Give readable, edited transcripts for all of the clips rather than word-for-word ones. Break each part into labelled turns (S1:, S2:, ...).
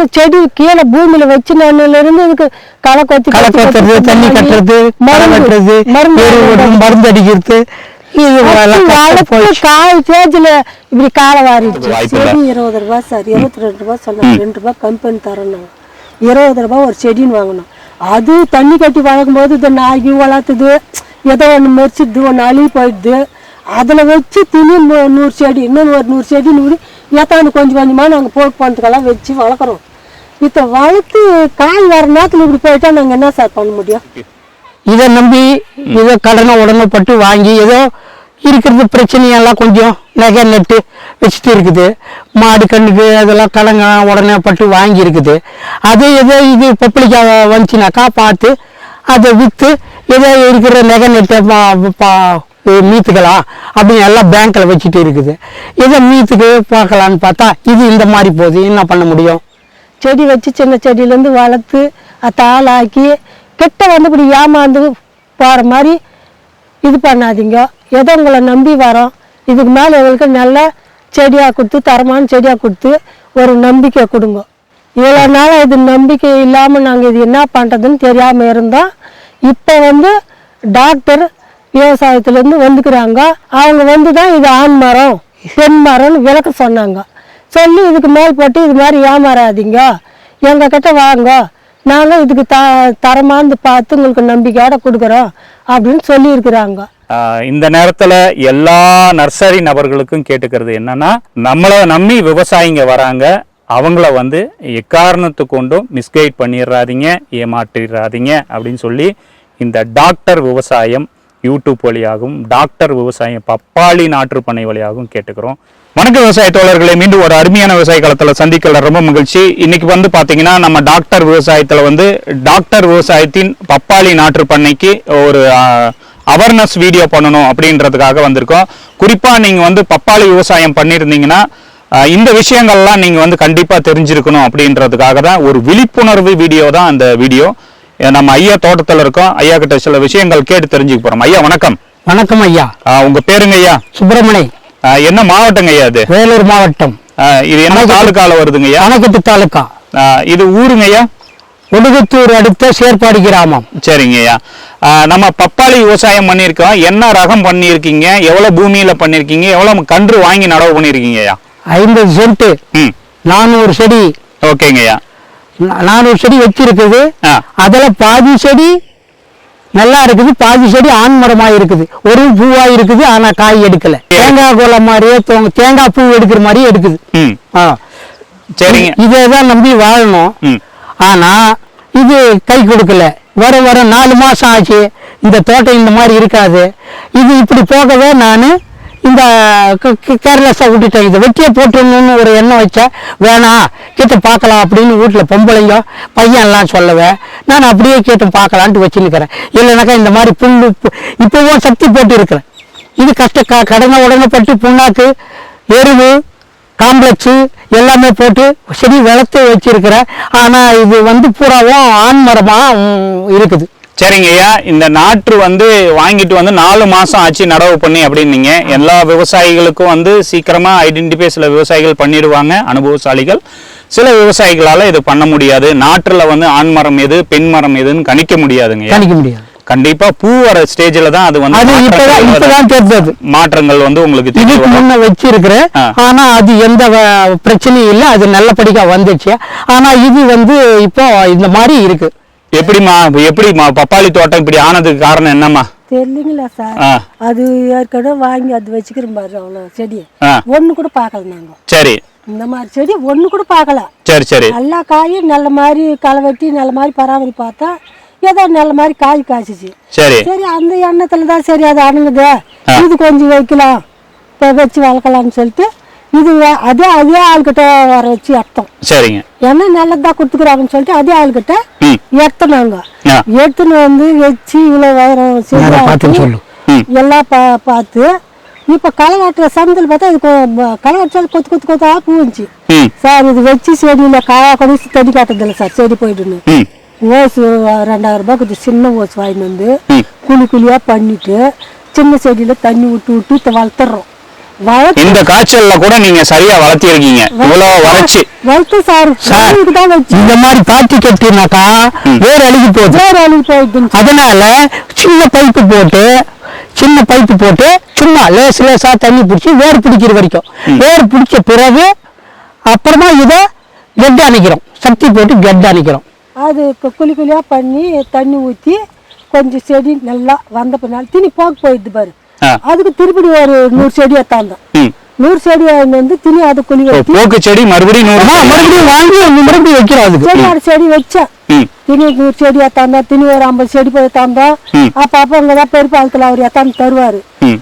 S1: வருஷம் செடி கீழே பூமியில வச்சு இருந்து இதுக்கு களை கொத்துறது, தண்ணி கட்டுறது, மருந்து அடிக்கிறது, காய் ஸ்டேஜ்ல இப்படி காலை வாரிடுச்சு. 20 ரூபாய் சார், 22 ரூபாய் சொன்னாங்க. 2 ரூபாய் கம்பெனி தரணும். 20 ரூபாய் ஒரு செடின்னு வாங்கணும். அது தண்ணி கட்டி வளர்க்கும் போது இந்த நாய்க்கு வளர்த்துது, ஏதோ ஒன்று மெரிச்சிடுது, ஒன்று அழுகி போயிடுது. அதில் வச்சு திணி 100 செடி, இன்னொன்று ஒரு 100 செடி நூறு ஏத்தாந்து கொஞ்சம் கொஞ்சமாக நாங்கள் போட்டு போனதுக்கெல்லாம் வச்சு வளர்க்குறோம். இப்போ வளர்த்து காய் வர நேரத்தில் இப்படி போயிட்டா நாங்கள் என்ன சார் பண்ண முடியும்? இதை நம்பி ஏதோ கடனை உடனேப்பட்டு வாங்கி ஏதோ இருக்கிறது பிரச்சனையெல்லாம் கொஞ்சம் நகை நட்டு வச்சுட்டு இருக்குது. மாடு கண்ணுக்கு அதெல்லாம் கடங்க உடனே பட்டு வாங்கி இருக்குது. அது ஏதோ இது பப்ளிக்காக வந்துச்சுனாக்கா பார்த்து அதை விற்று ஏதோ இருக்கிற நகை நட்டை மீத்துக்கலாம் அப்படின்னு எல்லாம் பேங்க்கில் வச்சுட்டு இருக்குது. ஏதோ மீத்துக்கு பார்க்கலான்னு பார்த்தா இது இந்த மாதிரி போகுது. என்ன பண்ண முடியும்? செடி வச்சு சின்ன செடியிலேருந்து வளர்த்து அதை ஆளாக்கி கிட்ட வந்து இப்படி ஏமாந்து போகிற மாதிரி இது பண்ணாதீங்க. ஏதோ உங்களை நம்பி வரோம். இதுக்கு மேலே எங்களுக்கு நல்ல செடியாக கொடுத்து, தரமான செடியாக கொடுத்து ஒரு நம்பிக்கை கொடுங்க. இவ்வளோ நாள் இது நம்பிக்கை இல்லாமல் நாங்கள் இது என்ன பண்ணுறதுன்னு தெரியாமல் இருந்தோம். இப்போ வந்து டாக்டர் விவசாயத்துலேருந்து வந்துக்கிறாங்க. அவங்க வந்து தான் இது ஆண் மரம் பெண் மரம்னு விளக்க சொன்னாங்க. சொல்லி இதுக்கு மேல் போட்டு இது மாதிரி ஏமாறாதீங்க, எங்ககிட்ட வாங்க, நாங்கள் இதுக்கு தரமானது பார்த்து உங்களுக்கு நம்பிக்கையோட கொடுக்குறோம் அப்படின்னு சொல்லியிருக்கிறாங்க.
S2: இந்த நேரத்துல எல்லா நர்சரி நபர்களுக்கும் கேட்டுக்கிறது என்னன்னா, நம்மளை நம்பி விவசாயிங்க வராங்க, அவங்கள வந்து எக்காரணத்து கொண்டும் மிஸ்கைட் பண்ணிடுறாதீங்க, ஏமாற்றிடுறாதீங்க அப்படின்னு சொல்லி இந்த டாக்டர் விவசாயம் யூடியூப் வழியாகவும் டாக்டர் விவசாயம் பப்பாளி நாற்றுப்பண்ணை வழியாகவும் கேட்டுக்கிறோம். வணக்கம் விவசாய தோழர்களை, மீண்டும் ஒரு அருமையான விவசாய களத்தில் சந்திக்கல ரொம்ப மகிழ்ச்சி. இன்னைக்கு வந்து பார்த்தீங்கன்னா நம்ம டாக்டர் விவசாயத்தில் வந்து டாக்டர் விவசாயத்தின் பப்பாளி நாற்றுப்பண்ணைக்கு ஒரு அவேர்னஸ் வீடியோ பண்ணணும் அப்படின்றதுக்காக வந்திருக்கோம். குறிப்பாக நீங்கள் வந்து பப்பாளி விவசாயம் பண்ணியிருந்தீங்கன்னா இந்த விஷயங்கள்லாம் நீங்கள் வந்து கண்டிப்பாக தெரிஞ்சிருக்கணும் அப்படின்றதுக்காக தான் ஒரு விழிப்புணர்வு வீடியோ தான் அந்த வீடியோ. நம்ம ஐயா தோட்டத்தில் இருக்கோம். ஐயா கிட்ட சில விஷயங்கள் கேட்டு தெரிஞ்சுக்க போகிறோம். ஐயா வணக்கம்.
S1: வணக்கம் ஐயா.
S2: உங்கள் பேருங்க ஐயா?
S1: சுப்பிரமணி.
S2: என்ன மாவட்டங்க ஐயா? அது
S1: வேலூர் மாவட்டம்.
S2: இது என்ன தாலுக்கால வருதுங்க ஐயா?
S1: அணைக்கட்டு தாலுக்கா.
S2: இது ஊருங்க ஐயா?
S1: ஒடுகுத்தூர் அடுத்த சேர்ப்பாடி கிராமம்.
S2: சரிங்க ஐயா. நம்ம பப்பாளி விவசாயம் பண்ணியிருக்கோம். என்ன ரகம் பண்ணியிருக்கீங்க, எவ்வளோ பூமியில் பண்ணியிருக்கீங்க, எவ்வளோ கன்று வாங்கி நடவு பண்ணியிருக்கீங்க ஐயா?
S1: 50 சென்ட் 400 செடி.
S2: ஓகேங்க ஐயா.
S1: 400 செடி வச்சிருக்குது. அதில் பாதி செடி நல்லா இருக்குது, பாதி செடி ஆண் மரமா இருக்குது, ஒரு பூவா இருக்குது, ஆனா காய் எடுக்கல. தேங்காய் கோலை மாதிரியே தேங்காய் பூ எடுக்கிற மாதிரியே எடுக்குது.
S2: சரிங்க.
S1: இதான் நம்பி வாழணும். ஆனா இது கை கொடுக்கல. வர 4 மாசம் ஆச்சு. இந்த தோட்டம் இந்த மாதிரி இருக்காது. இது இப்படி போகவே நான் இந்த கேர்லெஸ்ஸாக விட்டுட்டேன். இதை வெட்டியே போட்டுடணும்னு ஒரு எண்ணம் வச்சா வேணாம், கேட்டு பார்க்கலாம் அப்படின்னு வீட்டில் பொம்பளைங்க பையன்லாம் சொல்லவே நான் அப்படியே கேட்டு பார்க்கலான்ட்டு வச்சுன்னுக்கிறேன். இல்லைனாக்கா இந்த மாதிரி புல் இப்போவும் சக்தி போட்டு இருக்கிறேன். இது கடனை உடனே பட்டு புண்ணாக்கு, எருவு, காம்ப்ளெக்ஸு எல்லாமே போட்டு செடி வளர்த்து வச்சிருக்கிறேன். ஆனால் இது வந்து பூராவும் ஆண் மரமாக இருக்குது.
S2: சரிங்க ஐயா. இந்த நாற்று வந்து வாங்கிட்டு வந்து 4 மாசம் ஆச்சு நடவு பண்ணி அப்படின்னீங்க. எல்லா விவசாயிகளுக்கும் வந்து சீக்கிரமா ஐடென்டிஃபை சில விவசாயிகள் பண்ணிடுவாங்க, அனுபவசாலிகள். சில விவசாயிகளால இது பண்ண முடியாது. நாற்றுல வந்து ஆண் மரம் எது பெண் மரம் எதுன்னு கணிக்க முடியாதுங்க.
S1: கணிக்க முடியாது.
S2: கண்டிப்பா பூ வர ஸ்டேஜ்ல தான் அது வந்து மாற்றங்கள் வந்து உங்களுக்கு
S1: முன்ன வச்சிருக்கிறேன். ஆனா அது எந்த பிரச்சனையும் இல்லை, அது நல்லபடியா வந்துச்சு. ஆனா இது வந்து இப்போ இந்த மாதிரி இருக்கு.
S2: எப்படிமா பப்பாளி தோட்டம் இப்படி ஆனதுக்கு காரணம் என்னம்மா
S1: தெரியலீங்களா சார்? அது ஏற்கனவே வாங்கி அது வச்சுக்கிறோம் பாரு, அவ்வளோ செடி ஒண்ணு கூட பார்க்கல நாங்க.
S2: சரி.
S1: இந்த மாதிரி செடி ஒண்ணு கூட பார்க்கல.
S2: சரி சரி.
S1: எல்லா காயும் நல்ல மாதிரி களை வெட்டி நல்ல மாதிரி பராமரி பார்த்தா ஏதோ நல்ல மாதிரி காய் காய்ச்சிச்சு.
S2: சரி
S1: சரி, அந்த எண்ணத்துல தான் சரி அது அணுகுது, இது கொஞ்சம் வைக்கலாம், இப்போ வச்சு வளர்க்கலாம்னு சொல்லிட்டு இது அதே ஆள்கிட்ட வர வச்சு எடுத்தோம்.
S2: சரிங்க.
S1: ஏன்னா நல்லதான் கொடுத்துக்கிறாங்கன்னு சொல்லிட்டு அதே ஆள்கிட்ட எடுத்தோம். நாங்க எடுத்துன்னு வந்து வச்சு இவ்வளவு வயிறம் எல்லாம் பார்த்து இப்ப களை வெட்டுற சமயத்தில் பார்த்தா இது களை வெட்டால் கொத்தா பூந்துச்சு சார். இது வச்சு செடியில காயா கொடி தடி காட்டுறதில்ல சார், செடி போயிட்டுன்னு ஓசு 2000 ரூபாய்க்கு சின்ன ஓசு வாங்கிட்டு வந்து குழியா பண்ணிட்டு சின்ன செடியில தண்ணி விட்டு வளர்த்துறோம்.
S2: இந்த காய்ச்சல்ல கூட நீங்க சரியா வளர்த்திருக்கீங்க, இவ்வளவு வளர்ச்சி
S1: சார். இந்த மாதிரி காய்ச்சி கட்டினாக்கா வேர் அழுகி போகுது. அதனால சின்ன பைப்பு போட்டு சும்மா லேசா தண்ணி பிடிச்சி வேர் பிடிக்கிற வரைக்கும், வேர் பிடிச்ச பிறகு அப்புறமா இதை கெட் அணைக்கிறோம், சக்தி போட்டு கெட் அணைக்கிறோம். அது குழியா பண்ணி தண்ணி ஊற்றி கொஞ்சம் செடி நல்லா வந்த பின்னால் திணி போயிடுது பாரு. அதுக்கு திருப்பி ஒரு 100 செடி எத்தாந்தோம். 100 செடி வந்து திணி அது குழி வச்சு
S2: செடி மறுபடியும்
S1: வாங்கி மறுபடியும் வைக்கிறோம். அதுக்கு செடி வச்சேன். திணி 100 செடி எத்தாந்தா, திணி ஒரு 50 செடி போய் எத்தாந்தோம். அப்ப அங்கதான் பெருப்பாளத்துல அவர் எத்தாந்து தருவாரு.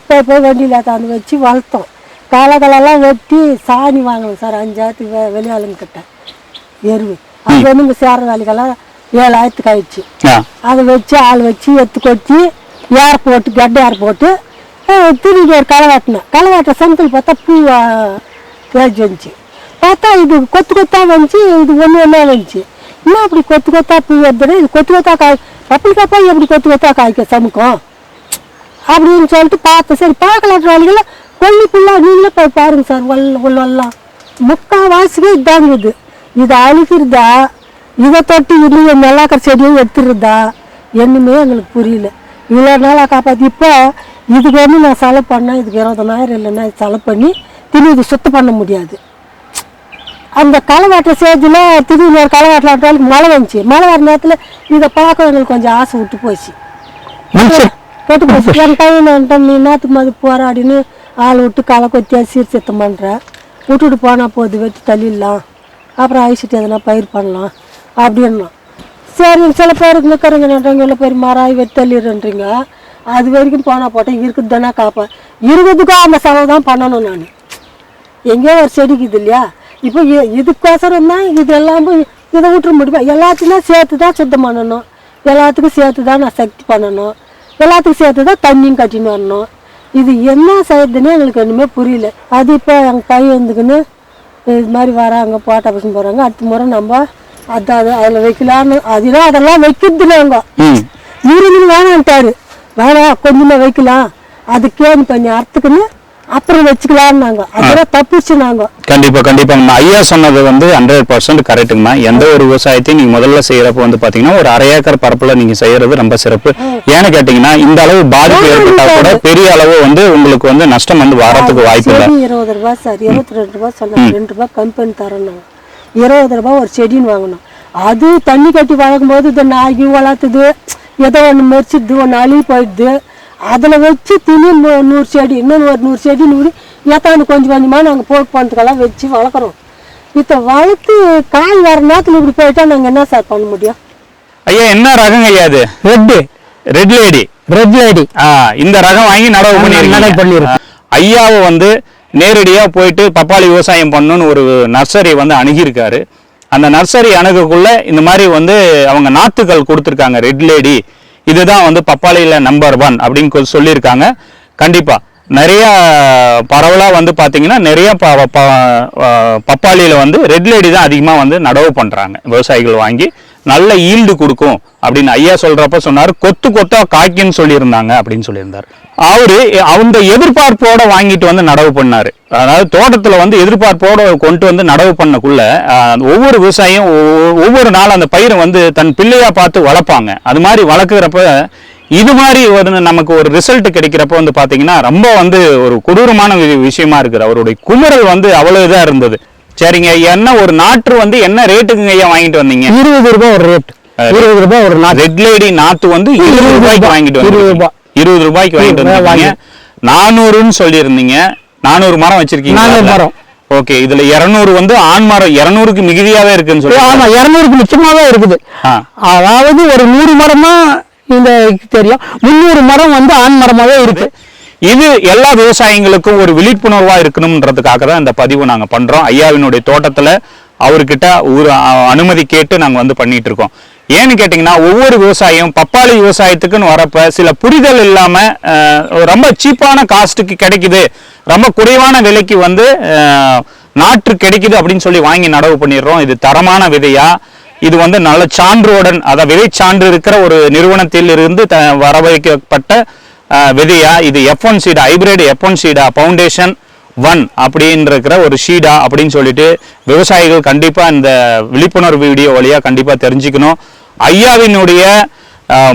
S1: போய் வண்டியில எத்தாந்து வச்சு வளர்த்தோம். காலங்களெல்லாம் வெட்டி சாணி வாங்கணும் சார் 5000 வெளியாளுங்க கிட்ட எருவு. அது வந்து இங்க சேர வேலைக்கெல்லாம் 7000 ஆயிடுச்சு. அதை வச்சு ஆள் வச்சு எடுத்து கொட்டி ஏர் போட்டு கெட்டை ஏர் போட்டு திரும்பி ஒரு களை வாட்டின சங்கல் பார்த்தா பூ தேய்ச்சி வந்துச்சு. பார்த்தா இது கொத்தா வந்துச்சு. இது ஒன்றா வந்துச்சு. இன்னும் அப்படி கொத்தா பூ வருதுன்னா இது கொத்தா காய் பப்பிளிக்காப்பா எப்படி கொத்தா காய்க்க சமுக்கம் அப்படின்னு சொல்லிட்டு பார்த்தேன். சரி பார்க்கலாட்ட வேலைகளை கொல்லிக்குள்ளா நீங்களே போய் பாருங்க சார். உள்ளெல்லாம் முக்கால்வாசிக்கே இதாங்குது. இதை அழிக்கிறதா, இதை தொட்டு இன்னும் நல்லாக்கிற செடியும் எடுத்துருதா என்னமே எங்களுக்கு புரியல. இவ்வளோ நாளாக காப்பாற்றி இப்போ இதுக்கு வந்து நான் செலவு பண்ணேன். இதுக்கு 20000 இல்லைன்னா செலவு பண்ணி திரும்பி இது சுத்தம் பண்ண முடியாது. அந்த களவாட்டுற ஸ்டேஜில் திரும்பி ஒரு களவாட்டலாட்டாலும் மழை வந்துச்சு. மழை வர நேரத்தில் இதை பார்க்க எங்களுக்கு கொஞ்சம் ஆசை விட்டு போச்சு, கெட்டு போச்சு. என் பையன் நீ நேரத்துக்கு மாதிரி போராடின்னு ஆள் விட்டு களை கொத்தியா சீர்திருத்தம் பண்ணுறேன். விட்டுட்டு போனால் போகுது, வெட்டி தள்ளிடலாம், அப்புறம் அழிச்சிட்டு எதனா பயிர் பண்ணலாம் அப்படின்னா. சரி சில பேருக்கு நிற்கிறவங்க நன்றவங்க இல்லை பேர் மராய் வெட்டி தள்ளிடுறீங்க. அது வரைக்கும் போனால் போட்டேன் இருக்குது தானே காப்பேன். இருக்கிறதுக்கும் அந்த செலவு தான் பண்ணணும். நான் எங்கேயோ ஒரு செடிக்கு இது இல்லையா, இப்போ இதுக்கோசரம் தான் இது எல்லாமே இதை விட்டுற முடியுமா? எல்லாத்தையும் தான் சேர்த்து தான் சுத்தம் பண்ணணும், எல்லாத்துக்கும் சேர்த்து தான் நான் சக்தி பண்ணணும், எல்லாத்துக்கும் சேர்த்து தான் தண்ணியும் கட்டின்னு வரணும். இது என்ன செய்யறதுன்னு எங்களுக்கு ஒன்றுமே புரியல. அது இப்போ எங்கள் பையன் வந்துக்குன்னு இது மாதிரி வராங்க, போட்டா பசங்க போகிறாங்க. அடுத்த முறை நம்ம அதில் வைக்கலான்னு அதெல்லாம் வைக்கிறது நாங்க நீங்க வேணான்ட்டாரு. வேணாம் கொஞ்சமா வைக்கலாம், அதுக்கேன்னு கொஞ்சம் அறுத்துக்குன்னு அப்புறம் வச்சுக்கலாம்னாங்க. அதெல்லாம் தப்பிச்சு நாங்க.
S2: கண்டிப்பா ஐயா சொன்னது வந்து 100% கரெக்டுங்கம்மா. எந்த ஒரு விவசாயத்தையும் நீங்க முதல்ல செய்யறப்ப வந்து பாத்தீங்கன்னா ஒரு 1/2 ஏக்கர் பரப்புல நீங்க செய்யறது ரொம்ப சிறப்பு. ஏன்னு கேட்டீங்கன்னா இந்த அளவு பாதிப்பு ஏற்பட்டா கூட பெரிய அளவு வந்து உங்களுக்கு வந்து நஷ்டம் வந்து வரதுக்கு வாய்ப்பு இல்லை.
S1: 20 ரூபாய் சார், 22 ரூபாய் சொன்னாங்க. 2 ரூபாய் கம்பெனி தரணும். 20 ரூபாய் ஒரு செடின்னு வாங்கணும். அது தண்ணி கட்டி வளர்க்கும் போது இது நாகி வளர்த்துது, ஏதோ ஒன்று மெரிச்சிது, ஒன்று அழுகி போயிடுது. அதில் வச்சு திணி 100 செடி, இன்னொன்று ஒரு 100 செடி 100 ஏத்தாந்து கொஞ்சம் கொஞ்சமாக நாங்கள் போட்டு பண்ணுறதுக்கெல்லாம் வச்சு வளர்க்குறோம். இதை வளர்த்து காய் வர நேரத்தில் இப்படி போயிட்டா நாங்கள் என்ன சார் பண்ண முடியும்?
S2: ஐயா என்ன ரகங்க ஐயா? அது ரெட் லேடி. இந்த ரகம் வாங்கி நடவு பண்ணிருக்கோம். ஐயாவை வந்து நேரடியாக போயிட்டு பப்பாளி விவசாயம் பண்ணணும்னு ஒரு நர்சரி வந்து அணுகியிருக்காரு. அந்த நர்சரி அணுகக்குள்ள இந்த மாதிரி வந்து அவங்க நாத்துக்கள் கொடுத்துருக்காங்க. ரெட் லேடி இதுதான் வந்து பப்பாளியில் நம்பர் 1 அப்படின்னு சொல்லியிருக்காங்க. கண்டிப்பா நிறைய பரவலாக வந்து பார்த்தீங்கன்னா நிறைய பப்பாளியில் வந்து ரெட் லேடி தான் அதிகமாக வந்து நடவு பண்ணுறாங்க. விவசாயிகள் வாங்கி நல்ல ஈல்டு கொடுக்கும் அப்படின்னு ஐயா சொல்றப்ப சொன்னார். கொத்தா காய்க்குன்னு சொல்லியிருந்தாங்க அப்படின்னு சொல்லியிருந்தார். அவரு அந்த எதிர்பார்ப்போட வாங்கிட்டு வந்து நடவு பண்ணாரு. அதாவது தோட்டத்துல வந்து எதிர்பார்ப்போட கொண்டு வந்து நடவு பண்ணக்குள்ள ஒவ்வொரு விவசாயியும் ஒவ்வொரு நாள் அந்த பயிரை வந்து தன் பிள்ளையா பார்த்து வளர்ப்பாங்க. அது மாதிரி வளர்க்குறப்ப இது மாதிரி ஒரு நமக்கு ஒரு ரிசல்ட் கிடைக்கிறப்ப வந்து பாத்தீங்கன்னா ரொம்ப வந்து ஒரு கொடூரமான விஷயமா இருக்குது. அவருடைய குமுறல் வந்து அவ்வளவு இதா இருந்தது. சரிங்க, என்ன ஒரு நாற்று வந்து என்ன ரேட்டுக்கு ஐயா வாங்கிட்டு வந்தீங்க?
S1: 20 ரூபாய் ஒரு ரேட். 20 ரூபாய் ஒரு நாற்று.
S2: ரெட் லேடி நாத்து வந்து 20 ரூபாய்க்கு வாங்கிட்டு வந்தீங்க. 20 ரூபாய்க்கு வாங்கிட்டு வந்தீங்க. 400ன்னு சொல்லியிருந்தீங்க. 400 மரம் வச்சிருக்கீங்க.
S1: 400 மரம்.
S2: ஓகே, இதுல 200 வந்து ஆண் மரம் 200க்கு மிகுதியாவே இருக்குன்னு சொல்லி.
S1: ஆமா, 200க்கு மிச்சமாவே இருக்குது. அதாவது ஒரு 100 மரமா இந்த தெரியும், 300 மரம் வந்து ஆண் மரமாவே இருக்கு.
S2: இது எல்லா விவசாயிகளுக்கும் ஒரு விழிப்புணர்வா இருக்கணும்ன்றதுக்காக தான் இந்த பதிவு நாங்க பண்றோம். ஐயாவினுடைய தோட்டத்துல அவர்கிட்ட ஒரு அனுமதி கேட்டு நாங்க வந்து பண்ணிட்டு இருக்கோம். ஏன்னு கேட்டீங்கன்னா ஒவ்வொரு விவசாயம் பப்பாளி விவசாயத்துக்குன்னு வரப்ப சில புரிதல் இல்லாம ரொம்ப சீப்பான காஸ்ட்டுக்கு கிடைக்குது, ரொம்ப குறைவான விலைக்கு வந்து நாற்று கிடைக்குது அப்படின்னு சொல்லி வாங்கி நடவு பண்ணிடுறோம். இது தரமான விதையா, இது வந்து நல்ல சான்றுடன் அதாவது விதை சான்று இருக்கிற ஒரு நிறுவனத்தில் இருந்து வரவைக்கப்பட்ட விதையா, இது F1 சீடா, ஹைபிரிட் F1 சீடா, ஃபவுண்டேஷன் 1 அப்படின்னு இருக்கிற ஒரு ஷீடா அப்படின்னு சொல்லிட்டு விவசாயிகள் கண்டிப்பா இந்த விழிப்புணர்வு வீடியோ வழியா கண்டிப்பா தெரிஞ்சுக்கணும். ஐயாவினுடைய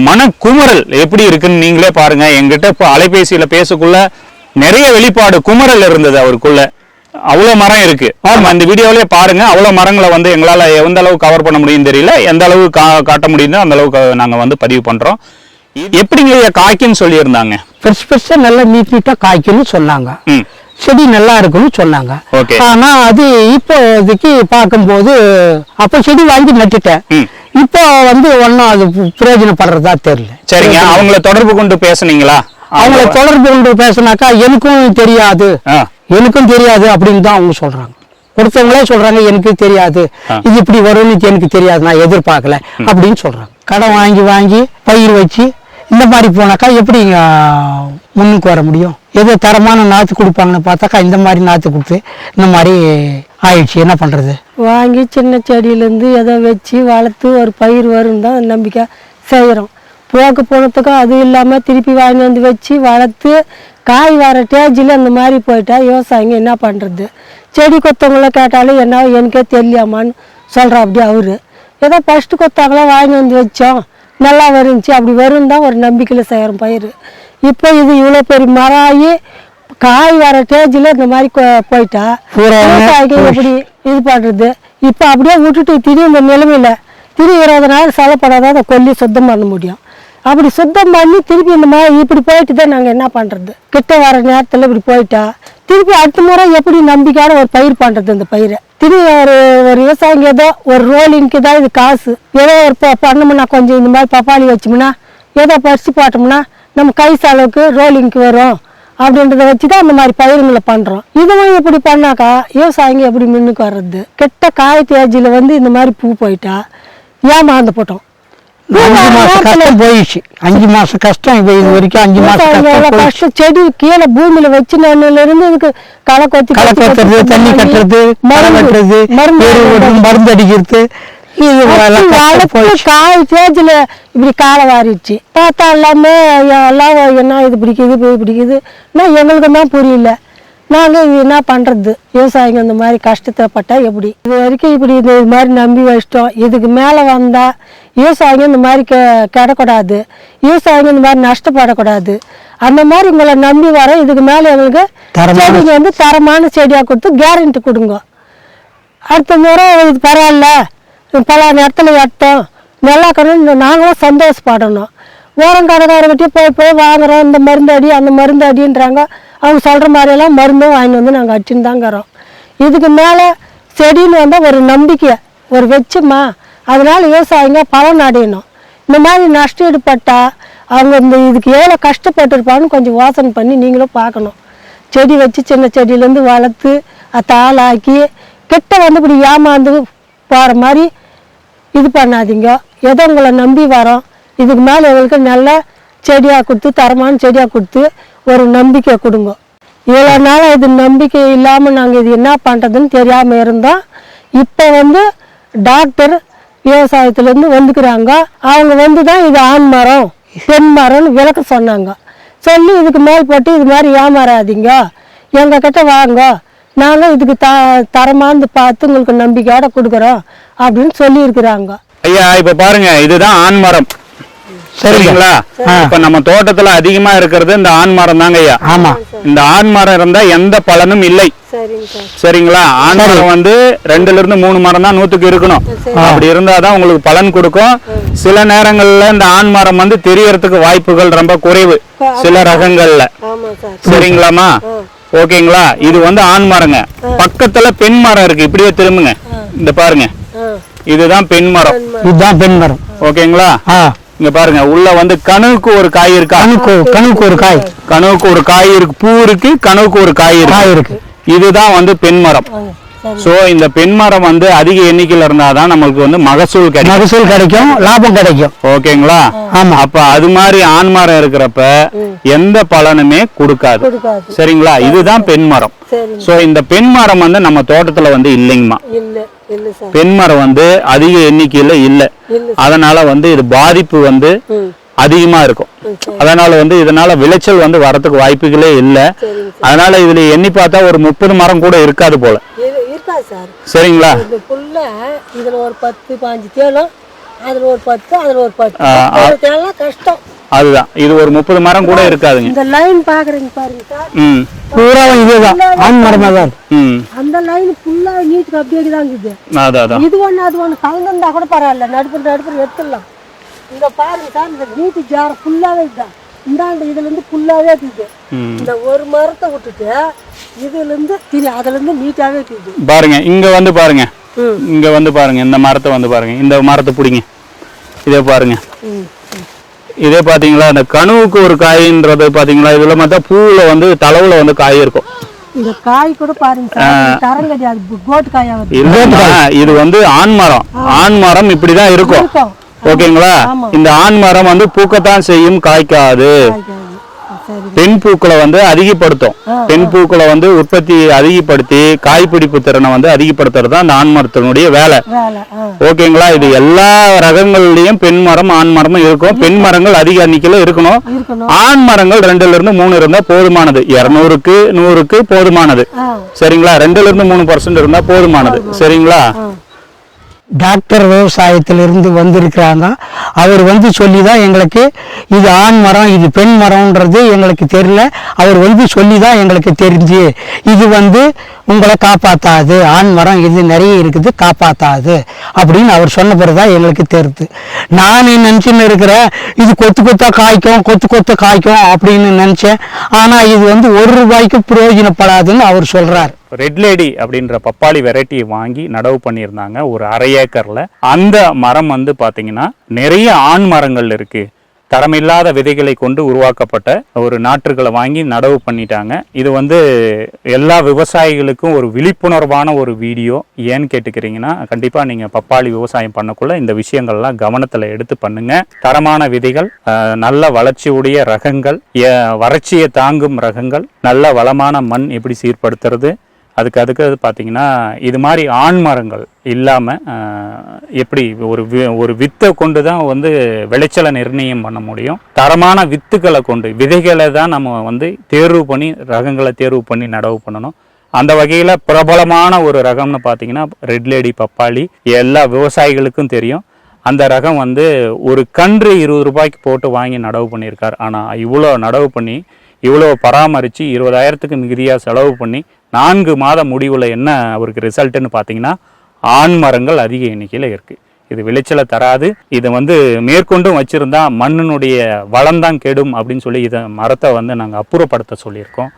S2: மனக்குமுறல் எப்படி இருக்குன்னு நீங்களே பாருங்க. என்கிட்ட இப்போ அலைபேசியில பேசக்குள்ள நிறைய வெளிப்பாடு குமுறல் இருந்தது அவருக்குள்ள. அவ்வளோ மரம் இருக்கு. அந்த வீடியோலயே பாருங்க. அவ்வளோ மரங்களை வந்து எங்களால் எந்த அளவு கவர் பண்ண முடியும் தெரியல. எந்த அளவு காட்ட முடியுமோ அந்த அளவுக்கு நாங்கள் வந்து பதிவு பண்றோம். எப்படிங்க காய்க்குன்னு சொல்லியிருந்தாங்க?
S1: பெருசா நல்லா நீட்டா காய்க்குன்னு சொன்னாங்க. செடி நல்லா இருக்குன்னு சொன்னாங்க. ஆனா அது இப்போதைக்கு பார்க்கும்போது அப்ப செடி வாங்கி நட்டுட்டேன். இப்போ வந்து ஒன்னும் அது பிரயோஜனப்படுறதா தெரியல.
S2: சரிங்க, அவங்கள தொடர்பு கொண்டு பேசுனீங்களா?
S1: அவங்கள தொடர்பு கொண்டு பேசினாக்கா எனக்கும் தெரியாது அப்படின்னு தான் அவங்க சொல்றாங்க. கொடுத்தவங்களே சொல்றாங்க எனக்கு தெரியாது, இது இப்படி வரும்னு எனக்கு தெரியாது, நான் எதிர்பார்க்கல அப்படின்னு சொல்றாங்க. கடன் வாங்கி பயிர் வச்சு இந்த மாதிரி போனாக்கா எப்படி முன்னுக்கு வர முடியும்? ஏதோ தரமான நாற்று கொடுப்பாங்கன்னு பார்த்தாக்கா இந்த மாதிரி நாற்று கொடுத்து இந்த மாதிரி ஆயிடுச்சு. என்ன பண்றது? வாங்கி சின்ன செடியிலேருந்து ஏதோ வச்சு வளர்த்து ஒரு பயிர் வரும் தான் நம்பிக்கை செய்கிறோம். போனதுக்கும் அது இல்லாமல் திருப்பி வாங்கி வந்து வச்சு வளர்த்து காய் வர ஸ்டேஜில் அந்த மாதிரி போயிட்டா விவசாயிங்க என்ன பண்ணுறது? செடி கொத்தவங்கள கேட்டாலும் என்ன எனக்கே தெரியலாமான்னு சொல்கிறா. அப்படி அவரு ஏதோ ஃபஸ்ட்டு கொத்தாங்களா வாங்கி வந்து வச்சோம், நல்லா வருந்துச்சு, அப்படி வரும் தான் ஒரு நம்பிக்கையில் செய்கிறோம் பயிர். இப்போ இது இவ்வளோ பெரிய மரம் ஆகி காய் வர ஸ்டேஜில் இந்த மாதிரி போயிட்டா விவசாயிக்கு எப்படி இது பண்ணுறது? இப்போ அப்படியே விட்டுட்டு திடீர் இந்த நிலைமையில் 20 நாள் செலப்படாத அதை கொல்லி சுத்தம் பண்ண முடியும். அப்படி சுத்தம் பண்ணி திருப்பி இந்த மாதிரி இப்படி போயிட்டு தான் நாங்கள் என்ன பண்ணுறது? கிட்ட வர நேரத்தில் இப்படி போயிட்டா திருப்பி அடுத்த முறை எப்படி நம்பிக்கையான ஒரு பயிர் பண்ணுறது? இந்த பயிரை திரும்பி ஒரு விவசாயிங்க ஏதோ ஒரு ரோலிங்க்கு தான் இது காசு. ஏதோ ஒரு பண்ணோம்னா கொஞ்சம் இந்த மாதிரி பப்பாளி வச்சோம்னா ஏதோ பறித்து போட்டோம்னா நம்ம கை செலவுக்கு ரோலிங்க்கு வரும் அப்படின்றத வச்சு தான் அந்த மாதிரி பயிர்களை பண்ணுறோம். இதுவும் இப்படி பண்ணாக்கா விவசாயிங்க எப்படி முன்னுக்கு வர்றது? கெட்ட காய் தேஜியில் வந்து இந்த மாதிரி பூ போயிட்டா ஏமாந்து போட்டோம். 5 மாசம் கஷ்டம் போயிடுச்சு. 5 மாசம் கஷ்டம். இப்போ இது வரைக்கும் 5 மாசம் கஷ்டம். செடி கீழே பூமியில வச்சு இருந்து இதுக்கு களை கொத்துறது, தண்ணி கட்டுறது, மரம் வெட்டுறது, மருந்து அடிக்கிறது, காய் தேஜில் இப்படி காலை வாரிடுச்சு. பார்த்தா எல்லாமே எல்லாம் என்ன இது பிடிக்குதுன்னா எங்களுக்கு தான் புரியல. நாங்கள் இது என்ன பண்ணுறது? விவசாயிங்க இந்த மாதிரி கஷ்டத்தைப்பட்டா எப்படி? இது வரைக்கும் இப்படி இது மாதிரி நம்பி வச்சிட்டோம். இதுக்கு மேலே வந்தால் விவசாயிங்க இந்த மாதிரி கிடக்கூடாது, விவசாயிங்க இந்த மாதிரி நஷ்டப்படக்கூடாது. அந்த மாதிரி உங்களை நம்பி வர இதுக்கு மேலே எங்களுக்கு செடிங்க வந்து தரமான செடியாக கொடுத்து கேரண்டி கொடுங்க. அடுத்த முறை இது பரவாயில்ல, பல இடத்துல வெட்டோம் நல்லா இருக்கணும், நாங்களும் சந்தோஷப்படணும். ஓரம் கடைக்காரர்கிட்டே போய் வாங்குறோம், இந்த மருந்து அடி அந்த மருந்து அடின்றாங்க. அவங்க சொல்கிற மாதிரியெல்லாம் மருந்தும் வாங்கிட்டு வந்து நாங்கள் அடிச்சுன்னு தாங்கிறோம். இதுக்கு மேலே செடின்னு வந்தால் ஒரு நம்பிக்கை ஒரு வச்சுமா, அதனால விவசாயிங்க பலன் அடையணும். இந்த மாதிரி நஷ்டம் ஈடுபட்டா அவங்க இதுக்கு எவ்வளோ கஷ்டப்பட்டுருப்பான்னு கொஞ்சம் யோசனை பண்ணி நீங்களும் பார்க்கணும். செடி வச்சு சின்ன செடியிலேருந்து வளர்த்து தாளாக்கி கிட்ட வந்து இப்படி ஏமாந்து போகிற மாதிரி இது பண்ணாதீங்க. ஏதோ உங்களை நம்பி வரோம், இதுக்கு மேலே எங்களுக்கு நல்ல செடியாக கொடுத்து தரமான செடியாக கொடுத்து ஒரு நம்பிக்கை கொடுங்க. இவ்வளோ நாள் இது நம்பிக்கை இல்லாமல் நாங்கள் இது என்ன பண்ணுறதுன்னு தெரியாமல் இருந்தோம். இப்போ வந்து டாக்டர் விவசாயத்துலேருந்து வந்துக்கிறாங்க. அவங்க வந்து தான் இது ஆண் மரம் பெண் மரம்னு விளக்க சொன்னாங்க. சொல்லி இதுக்கு மேல் போட்டு இது மாதிரி ஏமாறாதீங்க, எங்கள் கிட்ட வாங்க, நாங்கள் இதுக்கு தரமானது பார்த்து உங்களுக்கு நம்பிக்கையோட கொடுக்குறோம் அப்படின்னு சொல்லியிருக்கிறாங்க.
S2: ஐயா இப்ப பாருங்க, இதுதான் ஆண் மரம் சரிங்களா? இப்ப நம்ம தோட்டத்துல அதிகமா இருக்கிறது இந்த ஆண் மரம் தாங்க ஐயா. ஆமா, இந்த ஆண் மரம் இருந்தா எந்த பலனும் இல்லை சரிங்களா? ஆண் மரம் வந்து 2ல இருந்து 3 மரம் தான் 100க்கு இருக்கணும். அப்படி இருந்தாதான் உங்களுக்கு பலன் கொடுக்கும். சில நேரங்கள்ல இந்த ஆண் மரம் வந்து தெரியறதுக்கு வாய்ப்புகள் ரொம்ப குறைவு சில ரகங்கள்ல சரிங்களாமா? ஓகேங்களா? இது வந்து ஆண் மரங்க. பக்கத்துல பெண் மரம் இருக்கு, இப்படியே திரும்புங்க, இந்த பாருங்க, இதுதான் பெண் மரம். இதுதான் பெண் மரம். ஓகேங்களா? இங்க பாருங்க, உள்ள வந்து கணுவுக்கு ஒரு காய் இருக்கா? கணுவுக்கு ஒரு காய், கணுவுக்கு ஒரு காய் இருக்கு, பூ இருக்கு, கணுவுக்கு ஒரு காய் இருக்கு. இதுதான் வந்து பெண் மரம். சோ இந்த பெண் மரம் வந்து அதிக எண்ணிக்கையில இருந்தாதான் நமக்கு வந்து மகசூல் கிடைக்கும், லாபம் கிடைக்கும். ஓகேங்களா? ஆமா. அப்ப அது மாதிரி ஆண் மரம் இருக்கிறப்ப எந்த பலனுமே கொடுக்காது சரிங்களா? இதுதான் பெண் மரம். சோ இந்த பெண் மரம் வந்து நம்ம தோட்டத்துல வந்து இல்லைங்கம்மா. பெண் மரம் வந்து அதிக எண்ணிக்கையில இல்ல. அதனால வந்து இது பாதிப்பு வந்து அதிகமா இருக்கும். அதனால வந்து இதனால விளைச்சல் வந்து வரதுக்கு வாய்ப்புகளே இல்லை. அதனால இதுல எண்ணி பார்த்தா ஒரு 30 மரம் கூட இருக்காது போல.
S1: இருக்காது சார்.
S2: சரிங்களா?
S1: இது ஃபுல்லா இதுல ஒரு 10-15 தேளும், அதுல ஒரு 10, அதுல ஒரு 10 தேலாம் கஷ்டம்.
S2: அதுதான், இது ஒரு 30 மரம் கூட இருக்காதுங்க.
S1: இந்த லைன் பாக்குறீங்க பாருங்க சார், பூரா இதுதான் ஆண் மரமா தான். அந்த லைன் ஃபுல்லா நீட்டுக்கு அப்படியே தான் இருக்குது. இது ஒண்ணு அது ஒண்ணு கலந்துருந்தா கூட பரவாயில்ல, நடுப்புற எடுத்துடலாம். இந்த பாருங்க சார், இந்த நீட்டு ஜார ஃபுல்லாவே இதுதான். இந்தாண்ட இதுல இருந்து ஃபுல்லாவே இருக்குது. இந்த ஒரு மரத்தை விட்டுட்டு இதுல இருந்து அதுல இருந்து நீட்டாவே இருக்குது. பாருங்க இங்க வந்து பாருங்க,
S2: இங்க வந்து பாருங்க, இந்த மரத்தை வந்து பாருங்க, இந்த மரத்தை பிடிங்க, இதே பாருங்க. இதே பாத்தீங்களா, அந்த கணுவுக்கு ஒரு காயின்றது பாத்தீங்களா, இதுல பார்த்தா பூவுல வந்து தளவுல வந்து காய் இருக்கும்.
S1: இந்த காய் கூட பாருங்க தரம் கிடையாது, கோட் காயா வருது.
S2: இது வந்து ஆண் மரம். ஆண் மரம் இப்படிதான் இருக்கும். ஓகேங்களா? இந்த ஆண் மரம் வந்து பூக்கத்தான் செய்யும், காய்க்காது. பெண் பூக்களை வந்து அதிகப்படுத்தும். பெண் பூக்களை வந்து உற்பத்தி அதிகப்படுத்தி காய்பிடிப்பு திறனை வந்து அதிகப்படுத்துறது தான் அந்த ஆண் மரத்தினுடைய வேலை. ஓகேங்களா? இது எல்லா ரகங்கள்லயும் பெண் மரம் ஆண் மரமும் இருக்கும். பெண் மரங்கள் அதிக எண்ணிக்கையில இருக்கணும். ஆண் மரங்கள் 2ல இருந்து 3 இருந்தா போதுமானது. 200க்கு 100க்கு போதுமானது. சரிங்களா? 2ல இருந்து 3% இருந்தா போதுமானது. சரிங்களா? டாக்டர் விவசாயத்திலிருந்து வந்திருக்கிறாங்க. அவர் வந்து சொல்லி தான் எங்களுக்கு இது ஆண் மரம் இது பெண் மரம்ன்றது எங்களுக்கு தெரியல. அவர் வந்து சொல்லி தான் எங்களுக்கு தெரிஞ்சு இது வந்து உங்களை காப்பாற்றாது, ஆண் மரம் இது நிறைய இருக்குது காப்பாற்றாது அப்படின்னு அவர் சொன்ன பிறகு தான் எங்களுக்கு தெரியுது. நான் நினச்சின்னு இருக்கிறேன் இது கொத்து கொத்தா காய்க்கும் அப்படின்னு நினச்சேன். ஆனால் இது வந்து ₹1 பிரயோஜனப்படாதுன்னு அவர் சொல்கிறார். ரெட் லேடி அப்படின்ற பப்பாளி வெரைட்டியை வாங்கி நடவு பண்ணியிருந்தாங்க ஒரு 1/2 ஏக்கர்ல. அந்த மரம் வந்து பார்த்தீங்கன்னா நிறைய ஆண் மரங்கள் இருக்கு. தரமில்லாத விதைகளை கொண்டு உருவாக்கப்பட்ட ஒரு நாற்றுகளை வாங்கி நடவு பண்ணிட்டாங்க. இது வந்து எல்லா விவசாயிகளுக்கும் ஒரு விழிப்புணர்வான ஒரு வீடியோ. ஏன்னு கேட்டுக்கிறீங்கன்னா, கண்டிப்பாக நீங்கள் பப்பாளி விவசாயம் பண்ணக்குள்ள இந்த விஷயங்கள்லாம் கவனத்தில் எடுத்து பண்ணுங்க. தரமான விதைகள், நல்ல வளர்ச்சியுடைய ரகங்கள், வறட்சியை தாங்கும் ரகங்கள், நல்ல வளமான மண் எப்படி சீர்படுத்துறது, அதுக்கு பார்த்தீங்கன்னா இது மாதிரி ஆண் மரங்கள் இல்லாமல் எப்படி ஒரு வித்தை கொண்டு தான் வந்து விளைச்சலை நிர்ணயம் பண்ண முடியும். தரமான வித்துக்களை கொண்டு விதைகளை தான் நம்ம வந்து தேர்வு பண்ணி ரகங்களை தேர்வு பண்ணி நடவு பண்ணணும். அந்த வகையில் பிரபலமான ஒரு ரகம்னு பார்த்தீங்கன்னா ரெட் லேடி பப்பாளி. எல்லா விவசாயிகளுக்கும் தெரியும். அந்த ரகம் வந்து ஒரு கன்று ₹20 போட்டு வாங்கி நடவு பண்ணியிருக்கார். ஆனால் இவ்வளோ நடவு பண்ணி இவ்வளோ பராமரித்து 20,000க்கு மிகுதியாக செலவு பண்ணி 4 மாத முடிவில் என்ன அவருக்கு ரிசல்ட்டுன்னு பார்த்தீங்கன்னா ஆண் மரங்கள் அதிக எண்ணிக்கையில் இருக்குது. இது விளைச்சலை தராது. இதை வந்து மேற்கொண்டும் வச்சுருந்தா மண்ணினுடைய வளம்தான் கெடும் அப்படின்னு சொல்லி இதை மரத்தை வந்து நாங்கள் அப்புறப்படுத்த சொல்லியிருக்கோம்.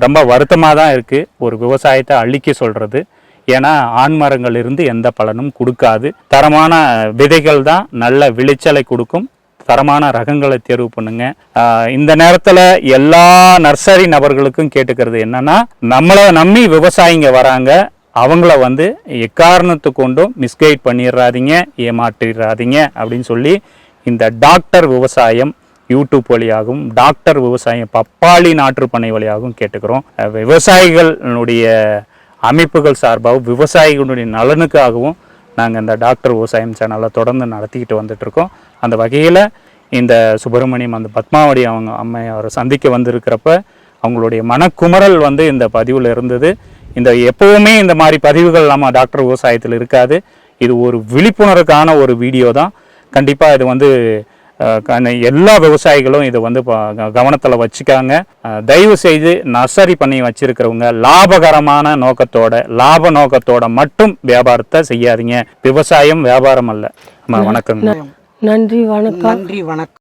S2: ரொம்ப வருத்தமாக தான் இருக்குது ஒரு விவசாயத்தை அழிக்க சொல்கிறது. ஏன்னா ஆண் மரங்கள் இருந்து எந்த பலனும் கொடுக்காது. தரமான விதைகள் தான் நல்ல விளைச்சலை கொடுக்கும். தரமான ரகங்களை தேர்வு பண்ணுங்க. இந்த நேரத்தில் எல்லா நர்சரி நபர்களுக்கும் கேட்டுக்கிறது என்னன்னா, நம்மளை நம்பி விவசாயிங்க வராங்க, அவங்கள வந்து எக்காரணத்து கொண்டும் மிஸ்கைட் பண்ணிடுறாதீங்க, ஏமாற்றிடாதீங்க அப்படின்னு சொல்லி இந்த டாக்டர் விவசாயம் யூடியூப் வழியாகவும் டாக்டர் விவசாயம் பப்பாளி நாற்றுப்பண்ணை வழியாகவும் கேட்டுக்கிறோம். விவசாயிகளுடைய அமைப்புகள் சார்பாகவும் விவசாயிகளுடைய நலனுக்காகவும் நாங்கள் இந்த டாக்டர் விவசாயம் சேனலை தொடர்ந்து நடத்திக்கிட்டு வந்துட்டுருக்கோம். அந்த வகையில் இந்த சுப்பிரமணியம் அந்த பத்மாவதி அவங்க அம்மையாரை சந்திக்க வந்திருக்கிறப்ப அவங்களுடைய மனக்குமரல் வந்து இந்த பதிவில் இருந்தது. இந்த எப்போவுமே இந்த மாதிரி பதிவுகள் நம்ம டாக்டர் விவசாயத்தில் இருக்காது. இது ஒரு விழிப்புணர்வுக்கான ஒரு வீடியோ தான். கண்டிப்பாக இது வந்து எல்லா விவசாயிகளும் இதை வந்து கவனத்தில் வச்சுக்காங்க. தயவு செய்து நர்சரி பண்ணி வச்சிருக்கிறவங்க லாபகரமான லாப நோக்கத்தோட மட்டும் வியாபாரத்தை செய்யாதீங்க. விவசாயம் வியாபாரம் அல்ல. வணக்கம்.
S1: நன்றி வணக்கம்.